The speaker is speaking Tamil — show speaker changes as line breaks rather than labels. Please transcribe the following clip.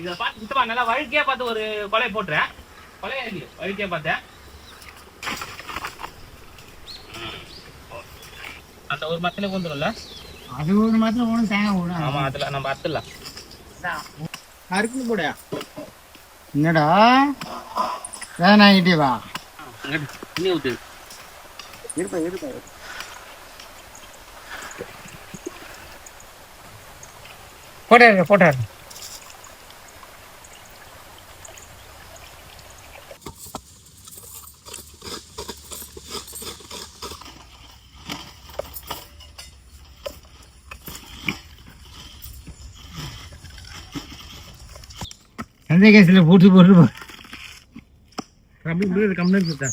இதை பார்த்து சுத்தமா நல்லா வழுக்கையா பார்த்து ஒரு கொலை போட்டுறேன். கொலையா இல்லையோ வழுக்கையா பார்த்தேன். அந்த ஒரு மரத்துல கொண்டுரும்ல,
அது ஒரு மரத்துல ஒன்றும் தேங்காய் போடும்.
ஆமா அதுல நம்ம அத்துலாம் அறுக்குன்னு போட.
என்னடா வேணாங்கிட்டே வா.
தண்ணி ஊத்து.
இருப்பா இருப்பா. போட்டாரு போட்டாரு. அந்த கேஸில் போட்டு போட்டு
அப்படி கம்மியாக